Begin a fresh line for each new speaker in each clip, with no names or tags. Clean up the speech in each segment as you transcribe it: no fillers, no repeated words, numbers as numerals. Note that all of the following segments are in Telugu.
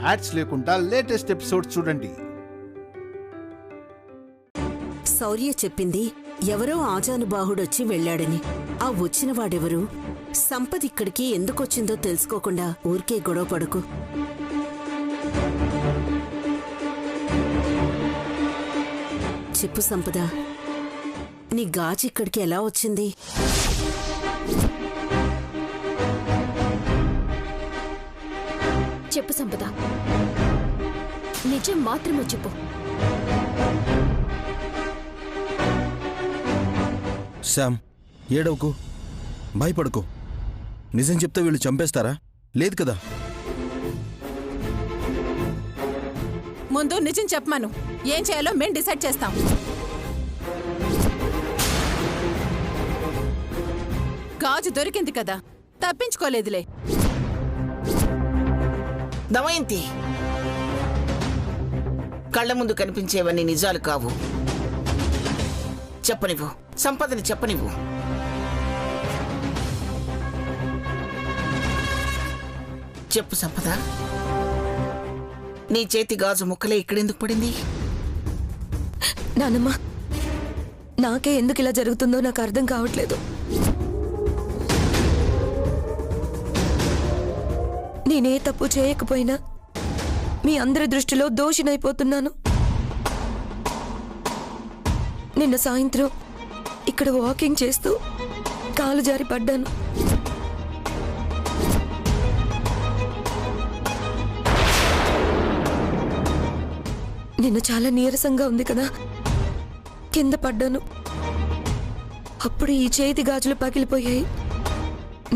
యాడ్స్ లేకుండా లేటెస్ట్ ఎపిసోడ్స్ చూడండి.
శౌర్య చెప్పింది ఎవరో ఆజానుబాహుడొచ్చి వెళ్లాడని. ఆ వచ్చిన వాడెవరు? సంపద ఇక్కడికి ఎందుకొచ్చిందో తెలుసుకోకుండా ఊరికే గొడవ పడుకు. చెప్పు సంపద, నీ గాజు ఇక్కడికి ఎలా వచ్చింది?
చెప్పు సంపద, నిజం మాత్రమే చెప్పు.
శామ్, ఏడవకు, భయపడుకో. నిజం చెప్తే వీళ్ళు చంపేస్తారా? లేదు కదా.
ముందు నిజం చెప్పమను. ఏం చేయాలో మేం డిసైడ్ చేస్తాం. గాజు దొరికింది కదా, తప్పించుకోలేదులే.
దమయంతి, కళ్ళ ముందు కనిపించేవన్నీ నిజాలు కావు. చెప్పనివ్వు, సంపదని చెప్పనివ్వు. చెప్పు సంపద, నీ చేతి గాజు ముక్కలే ఇక్కడెందుకు పడింది?
నానమ్మ, నాకే ఎందుకు ఇలా జరుగుతుందో నాకు అర్థం కావట్లేదు. నేనే తప్పు చేయకపోయినా మీ అందరి దృష్టిలో దోషినైపోతున్నాను. నిన్న సాయంత్రం ఇక్కడ వాకింగ్ చేస్తూ కాలు జారి పడ్డాను. నిన్న చాలా నీరసంగా ఉంది కదా, కింద పడ్డాను. అప్పుడు ఈ చేతి గాజులు పగిలిపోయాయి.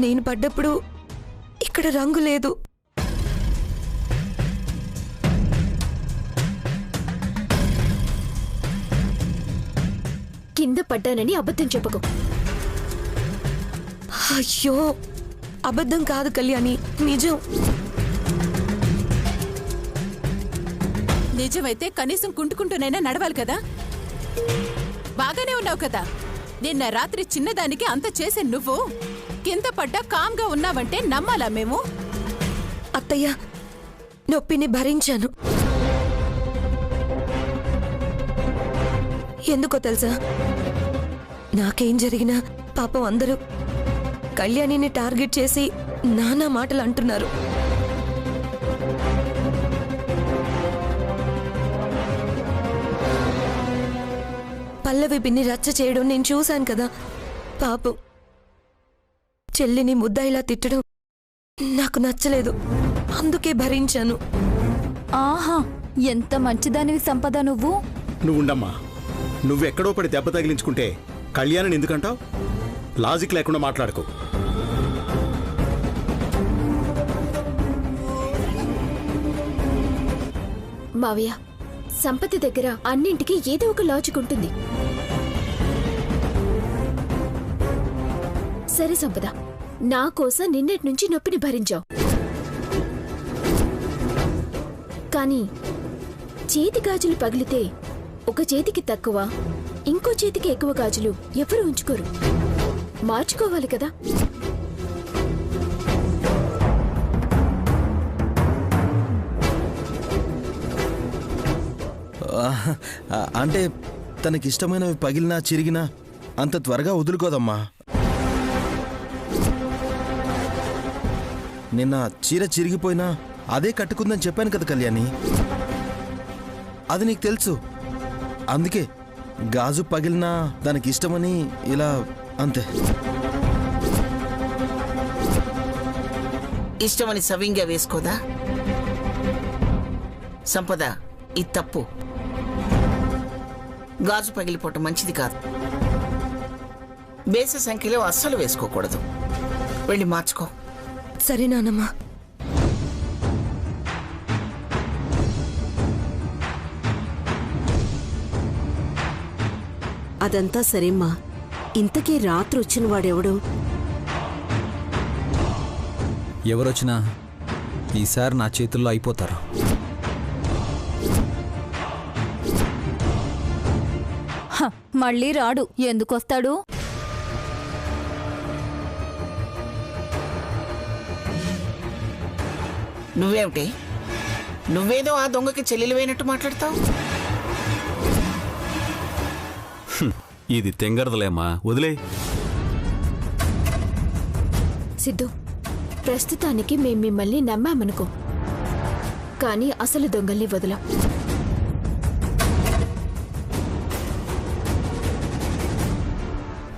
నేను పడ్డప్పుడు ఇక్కడ రంగు లేదు.
కింద పడ్డానని అబద్ధం చెప్పకు.
అయ్యో, అబద్ధం కాదు కళ్యాణి, నిజం.
నిజమైతే కనీసం కుంటుకుంటూనైనా నడవాలి కదా. బాగానే ఉన్నావు కదా. నిన్న రాత్రి చిన్నదానికి అంత చేసే నువ్వు కింద పడ్డా కామ్గా ఉన్నావంటే నమ్మాలా మేము?
అత్తయ్య, నొప్పిని భరించాను. ఎందుకో తెలుసా, నాకేం జరిగినా పాపం అందరూ కళ్యాణిని టార్గెట్ చేసి నానా మాటలు అంటున్నారు. పల్లవి పిన్ని రచ్చ చేయడం నేను చూశాను కదా. పాపం చెల్లిని ముద్దాయిలా తిట్టడం నాకు నచ్చలేదు, అందుకే భరించాను.
ఆహా, ఎంత మంచిదానివి సంపద నువ్వు.
నువ్వుండమ్మా, నువ్వెక్కడో పడి దెబ్బ తగిలించుకుంటే కళ్యాణిని ఎందుకంటావు? లాజిక్ లేకుండా మాట్లాడుకో.
మావయ్య, సంపత్తి దగ్గర అన్నింటికి ఏదో ఒక లాజిక్ ఉంటుంది. సరే సంపద, నా కోసం నిన్నటి నుంచి నొప్పిని భరించావు. కానీ చేతి గాజులు పగిలితే ఒక చేతికి తక్కువ, ఇంకో చేతికి ఎక్కువ గాజులు ఎవరు ఉంచుకోరు. మార్చుకోవాలి కదా.
అంటే తనకిష్టమైనవి పగిలినా చిరిగినా అంత త్వరగా వదులుకోదమ్మా. నిన్న చీర చిరిగిపోయినా అదే కట్టుకుందని చెప్పాను కదా కళ్యాణి. అది నీకు తెలుసు. అందుకే గాజు పగిలినా దానికిష్టమని ఇలా అంతే.
ఇష్టమని సవ్యంగా వేసుకోదా? సంపద, ఇది తప్పు. గాజు పగిలిపోవటం మంచిది కాదు. బేస సంఖ్యలో అస్సలు వేసుకోకూడదు. వెళ్ళి మార్చుకో.
సరే నానమ్మా.
అదంతా సరేమ్మా. ఇంతకీ రాత్రి వచ్చిన వాడెవడు?
ఎవరొచ్చినా ఈసారి నా చేతుల్లో అయిపోతారు.
మళ్ళీ రాడు. ఎందుకొస్తాడు?
నువ్వేమిటి నువ్వేదో ఆ దొంగకి చెల్లెలు అయినట్టు మాట్లాడతావు.
ఇది తెంగరదలేమ్మా, వదిలే.
సిద్ధు, ప్రస్తుతానికి మేం మిమ్మల్ని నమ్మామనుకో, కానీ అసలు దొంగల్ని వదలం.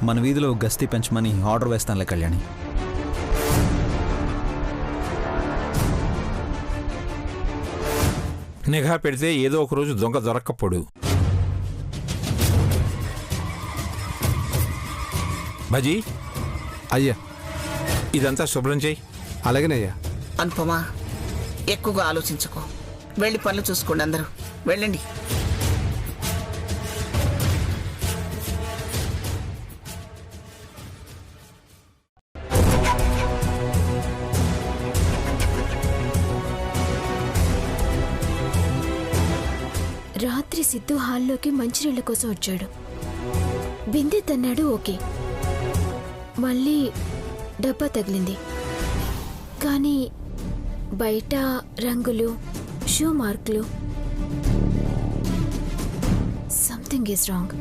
మన వీధిలో గస్తీ పెంచమని ఆర్డర్ వేస్తానులే కళ్యాణి.
నిఘా పెడితే ఏదో ఒక రోజు దొంగ దొరక్కపోడు. బజీ,
అయ్యా.
ఇదంతా శుభ్రం చేయి.
అలాగేనయ్యా.
అనుపమా, ఎక్కువగా ఆలోచించుకో. వెళ్ళి పనులు చూసుకోండి. అందరూ వెళ్ళండి.
రాత్రి సిద్ధు హాల్లోకి మంచినీళ్ళ కోసం వచ్చాడు. బిందె తన్నాడు, ఓకే. మళ్ళీ డబ్బా తగిలింది, కానీ బయట రంగులు, షూ మార్కులు. Something is wrong.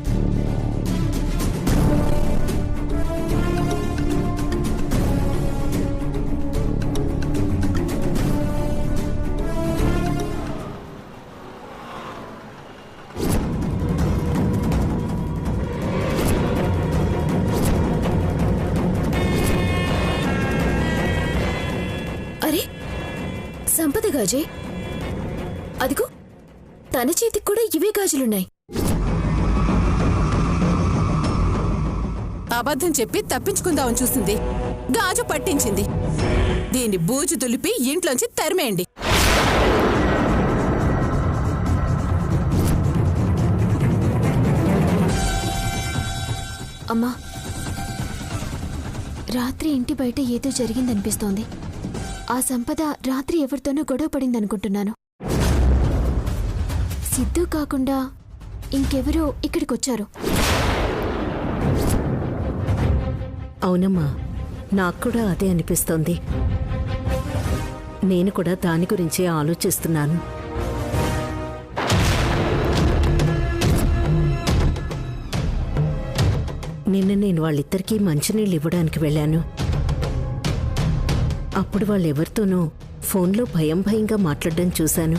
అరే, సంపద గాజే. అదిగో, తన చేతికి కూడా ఇవే గాజులున్నాయి.
అబద్ధం చెప్పి తప్పించుకుందామని చూసింది, గాజు పట్టించింది. దీన్ని బూజు దులిపి ఇంట్లోంచి తరిమేయండి.
అమ్మా, రాత్రి ఇంటి బయట ఏదో జరిగిందనిపిస్తోంది. ఆ సంపద రాత్రి ఎవరితోనో గొడవ పడిందనుకుంటున్నాను. సిద్ధు కాకుండా ఇంకెవరో ఇక్కడికొచ్చారు.
అవునమ్మా, నాకు కూడా అదే అనిపిస్తోంది. నేను కూడా దాని గురించే ఆలోచిస్తున్నాను. నిన్న నేను వాళ్ళిద్దరికీ మంచినీళ్ళు ఇవ్వడానికి వెళ్ళాను. అప్పుడు వాళ్ళెవరితోనో ఫోన్లో భయంగా మాట్లాడడం చూశాను.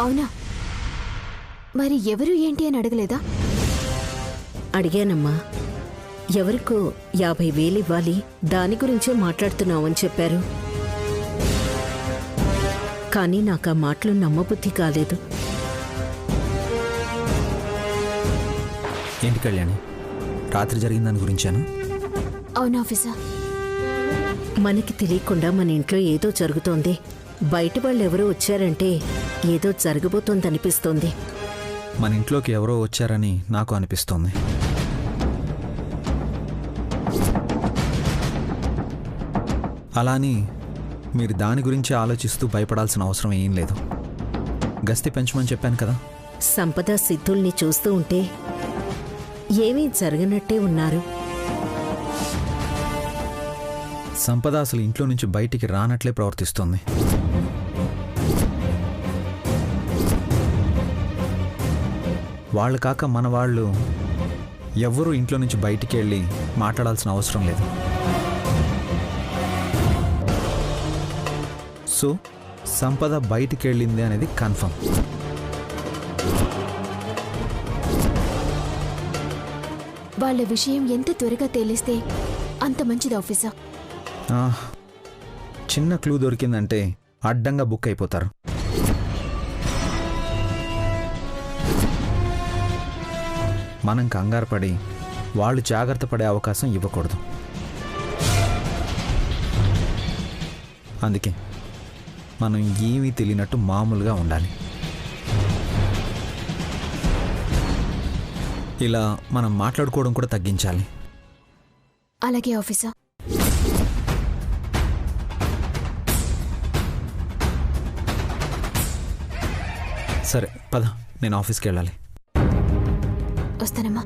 అవునా? మరి ఎవరు ఏంటి అని అడగలేదా?
అడిగానమ్మా. ఎవరికో 50,000 ఇవ్వాలి, దాని గురించే మాట్లాడుతున్నామని చెప్పారు. కానీ నాకు ఆ మాటలు నమ్మబుద్ధి కాలేదు.
ఏంటి కళ్యాణి, రాత్రి జరిగిన దాని గురించాను?
అవును ఆఫీసర్.
మనకి తెలియకుండా మన ఇంట్లో ఏదో జరుగుతోంది. బయట వాళ్ళెవరో వచ్చారంటే ఏదో జరగబోతోందనిపిస్తోంది.
మన ఇంట్లోకి ఎవరో వచ్చారని నాకు అనిపిస్తోంది. అలాని మీరు దాని గురించి ఆలోచిస్తూ భయపడాల్సిన అవసరం ఏం లేదు. గస్తీ పెంచమని చెప్పాను కదా.
సంపద సిద్ధుల్ని చూస్తూ ఉంటే ఏమీ జరగనట్టే ఉన్నారు.
సంపద అసలు ఇంట్లో నుంచి బయటికి రానట్లే ప్రవర్తిస్తోంది. వాళ్ళు కాక మన వాళ్ళు ఎవ్వరూ ఇంట్లో నుంచి బయటికి వెళ్ళి మాట్లాడాల్సిన అవసరం లేదు. సో సంపద బయటికి వెళ్ళింది అనేది కన్ఫర్మ్.
వాళ్ళ విషయం ఎంత త్వరగా తేలిస్తే అంత మంచిది ఆఫీసర్.
చిన్న క్లూ దొరికిందంటే అడ్డంగా బుక్ అయిపోతారు. మనం కంగారు పడి వాళ్ళు జాగ్రత్త పడే అవకాశం ఇవ్వకూడదు. అందుకే మనం ఏమీ తెలియనట్టు మామూలుగా ఉండాలి. ఇలా మనం మాట్లాడుకోవడం కూడా తగ్గించాలి.
అలాగే ఆఫీసర్.
సరే పద, నేను ఆఫీస్కి వెళ్ళాలి.
వస్తానమ్మా.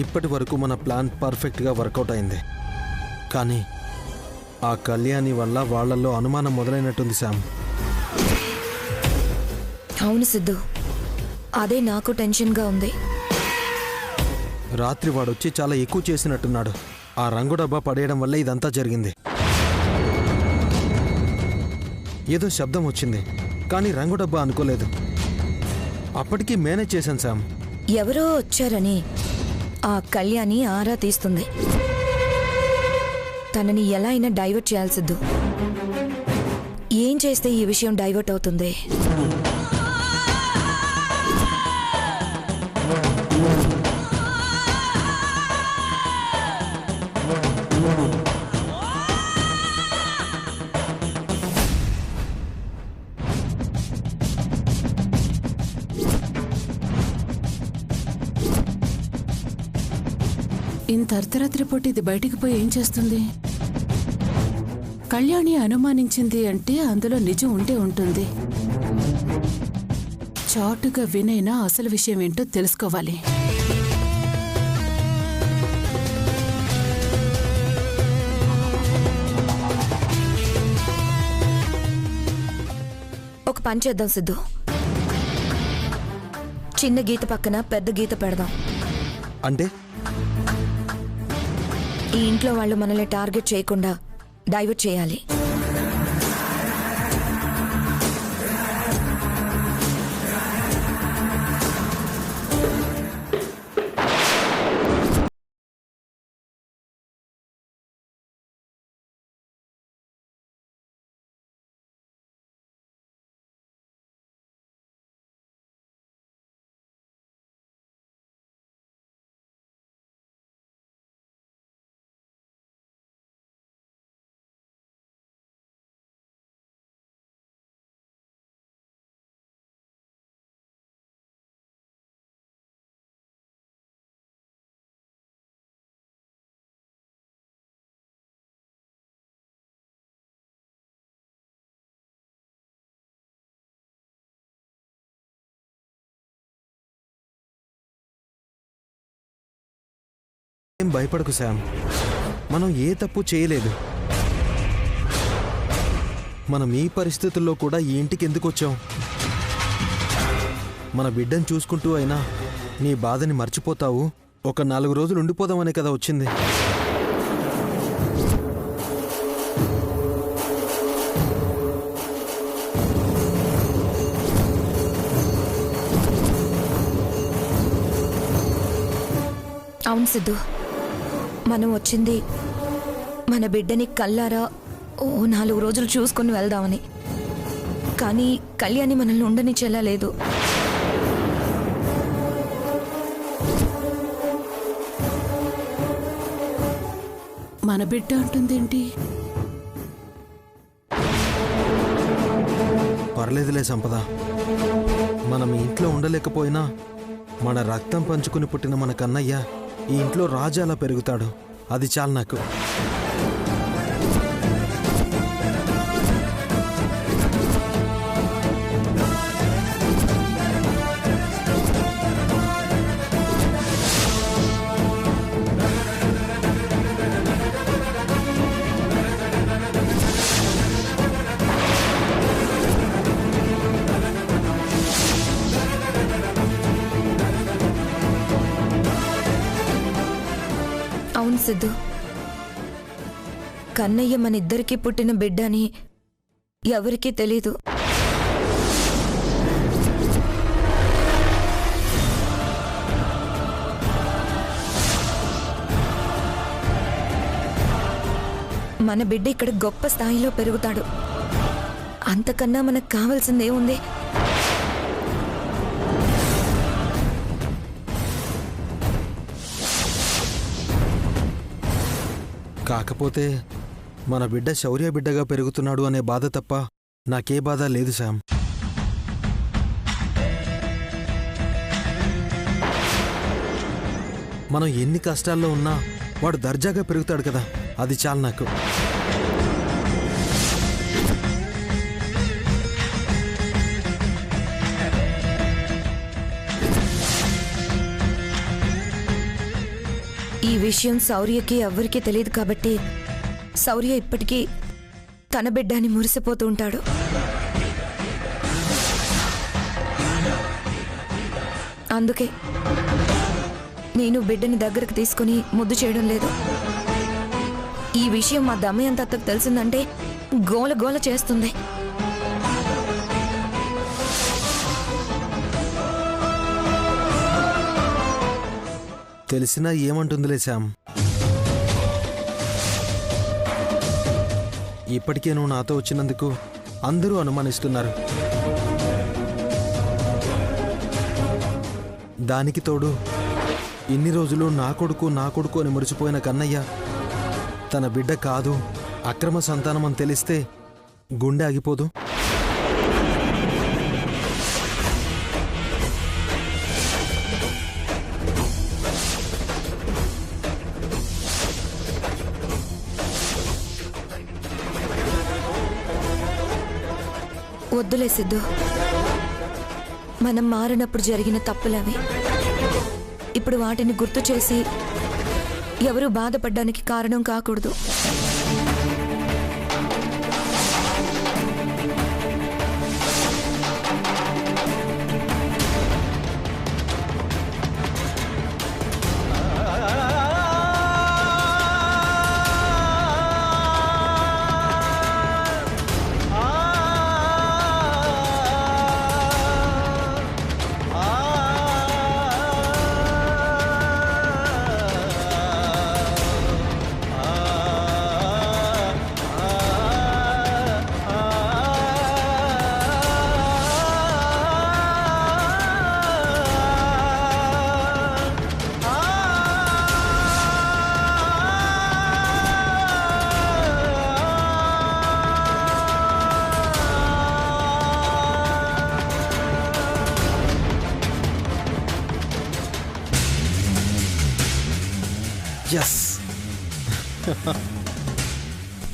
ఇప్పటి వరకు మన ప్లాన్ పర్ఫెక్ట్గా వర్కౌట్ అయింది. కానీ ఆ కళ్యాణి వల్ల వాళ్ళల్లో అనుమానం మొదలైనట్టుంది శామ్.
అవును సిద్ధు, అదే నాకు టెన్షన్గా ఉంది.
రాత్రి వాడొచ్చి చాలా ఎక్కువ చేసినట్టున్నాడు. ఆ రంగు డబ్బా పడేయడం వల్ల ఇదంతా జరిగింది. ఏదో శబ్దం వచ్చింది, కానీ రంగు డబ్బా అనుకోలేదు. అప్పటికి మేనేజ్ చేశాను శామ్.
ఎవరో వచ్చారని ఆ కళ్యాణి ఆరా తీస్తుంది. తనని ఎలా అయినా డైవర్ట్ చేయాలి సిద్ధు. ఏం చేస్తే ఈ విషయం డైవర్ట్ అవుతుంది?
ఇంత అర్ధరాత్రి పూట ఇది బయటికి పోయి ఏం చేస్తుంది? కళ్యాణి అనుమానించింది అంటే అందులో నిజం ఉంటే ఉంటుంది. చాటుగా వినైనా అసలు విషయం ఏంటో తెలుసుకోవాలి.
ఒక పని చేద్దాం సిద్ధు. చిన్న గీత పక్కన పెద్ద గీత పెడదాం.
అంటే
ఈ ఇంట్లో వాళ్ళు మనల్ని టార్గెట్ చేయకుండా డైవర్ట్ చేయాలి.
ఏం భయపడకు శామ్, మనం ఏ తప్పు చేయలేదు. మనం ఈ పరిస్థితుల్లో కూడా ఈ ఇంటికి ఎందుకు వచ్చాం? మన బిడ్డను చూసుకుంటూ అయినా నీ బాధని మర్చిపోతావు, ఒక 4 రోజులు ఉండిపోదామనే కదా వచ్చింది.
అవును సిద్ధు, మనం వచ్చింది మన బిడ్డని కల్లారా 4 రోజులు చూసుకుని వెళ్దామని. కానీ కళ్యాణి మనల్ని ఉండనిచ్చేలా లేదు.
మన బిడ్డ అంటుందేంటి?
పర్లేదులే సంపద, మనం ఈ ఇంట్లో ఉండలేకపోయినా మన రక్తం పంచుకుని పుట్టిన మన కన్నయ్య ఈ ఇంట్లో రాజు అలా పెరుగుతాడు. అది చాలు నాకు.
అవును సిద్ధు, కన్నయ్య మన ఇద్దరికి పుట్టిన బిడ్డ అని ఎవరికీ తెలీదు. మన బిడ్డ ఇక్కడ గొప్ప స్థాయిలో పెరుగుతాడు. అంతకన్నా మనకు కావాల్సిందేముంది?
కాకపోతే మన బిడ్డ శౌర్య బిడ్డగా పెరుగుతున్నాడు అనే బాధ తప్ప నాకే బాధ లేదు శామ్. మనం ఎన్ని కష్టాల్లో ఉన్నా వాడు దర్జాగా పెరుగుతాడు కదా, అది చాలు నాకు.
విషయం శౌర్యకి ఎవ్వరికీ తెలియదు కాబట్టి శౌర్య ఇప్పటికీ తన బిడ్డని మురిసిపోతూ ఉంటాడు. అందుకే నేను బిడ్డని దగ్గరకు తీసుకుని ముద్దు చేయడం లేదు. ఈ విషయం మా దమయంత అత్తకు తెలిసిందంటే గోల గోల చేస్తుంది.
తెలిసినా ఏమంటుందిలే శ్యామ్. ఇప్పటికే నువ్వు నాతో వచ్చినందుకు అందరూ అనుమానిస్తున్నారు. దానికి తోడు ఇన్ని రోజులు నా కొడుకు అని మురిసిపోయిన కన్నయ్య తన బిడ్డ కాదు, అక్రమ సంతానం అని తెలిస్తే గుండె ఆగిపోదు.
వద్దులే సిద్ధు, మనం మారినప్పుడు జరిగిన తప్పులవి. ఇప్పుడు వాటిని గుర్తు చేసి ఎవరూ బాధపడ్డానికి కారణం కాకూడదు.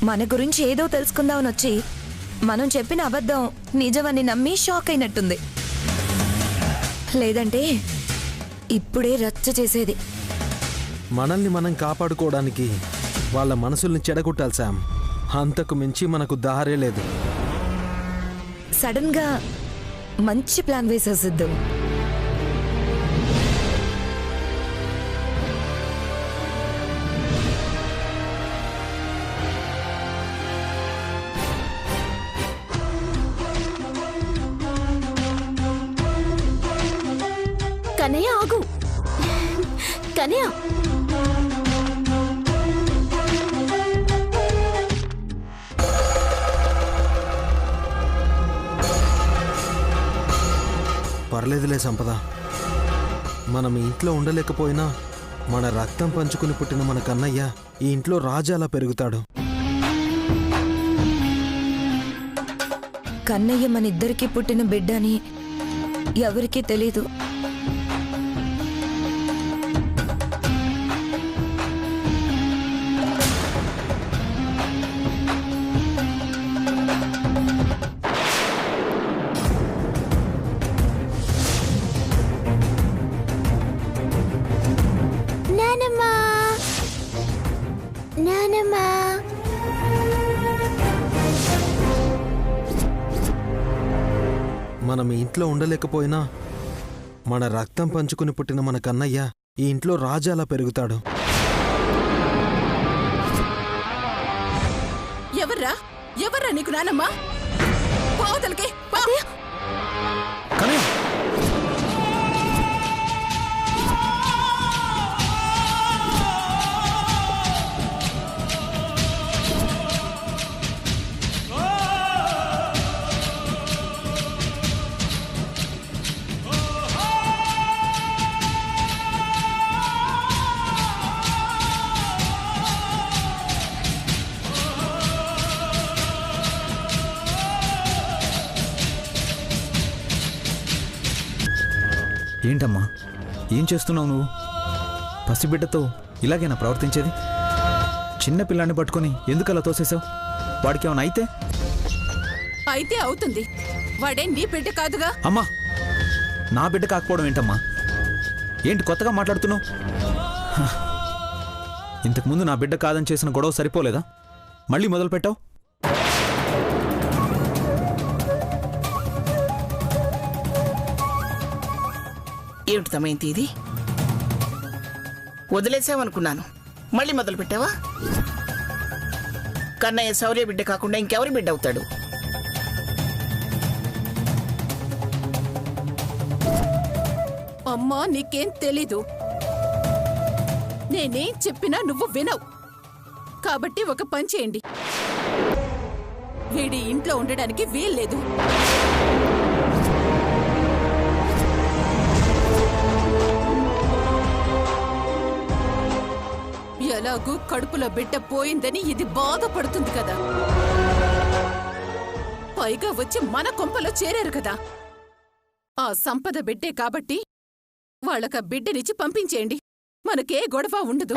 మన గురించి ఏదో తెలుసుకుందామని వచ్చి మనం చెప్పిన అబద్ధం నిజమని నమ్మి షాక్ అయినట్టుంది. లేదంటే ఇప్పుడే రచ్చ చేసేది.
మనల్ని మనం కాపాడుకోవడానికి వాళ్ళ మనసుల్ని చెడగొట్టాలి శామ్. అంతకు మించి మనకు దారే లేదు.
సడన్ గా మంచి ప్లాన్ వేసావు సిద్ధు.
కన్నయ్య ఆగు. కన్నయ్య,
పర్లేదులే సంపద. మనం ఈ ఇంట్లో ఉండలేకపోయినా మన రక్తం పంచుకుని పుట్టిన మన కన్నయ్య ఈ ఇంట్లో రాజాలా పెరుగుతాడు.
కన్నయ్య మన ఇద్దరికి పుట్టిన బిడ్డని ఎవరికీ తెలీదు.
మనం ఈ ఇంట్లో ఉండలేకపోయినా మన రక్తం పంచుకుని పుట్టిన మన కన్నయ్య ఈ ఇంట్లో రాజాలా పెరుగుతాడు.
ఎవర్రా నీకు నానమ్మా? పోతలకి
ఏంటమ్మా, ఏం చేస్తున్నావు నువ్వు? పసిబిడ్డతో ఇలాగైనా ప్రవర్తించేది? చిన్న పిల్లాన్ని పట్టుకొని ఎందుకు అలా తోసేసావు? వాడికి ఏమైనా అయితే
అవుతుంది. వాడే నీ బిడ్డ కాదుగా.
అమ్మా, నా బిడ్డ కాకపోవడం ఏంటమ్మా? ఏంటి కొత్తగా మాట్లాడుతున్నావు? ఇంతకుముందు నా బిడ్డ కాదని చేసిన గొడవ సరిపోలేదా? మళ్ళీ మొదలు పెట్టావు.
ఏమిటి తమేంటి ఇది? వదిలేసావనుకున్నాను, మళ్ళీ మొదలు పెట్టావా? కన్నయ్య శౌర్య బిడ్డ కాకుండా ఇంకెవరి బిడ్డ అవుతాడు?
అమ్మా, నీకేం తెలీదు. నేనేం చెప్పినా నువ్వు వినవు. కాబట్టి ఒక పని చేయండి, వీడి ఇంట్లో ఉండడానికి వీల్లేదు. ఎలాగూ కడుపులో బిడ్డ పోయిందని ఇది బాధపడుతుంది కదా, పైగా వచ్చి మన కొంపలో చేరారు కదా. ఆ సంపద బిడ్డే కాబట్టి వాళ్ళక బిడ్డనిచ్చి పంపించేయండి, మనకే గొడవ ఉండదు.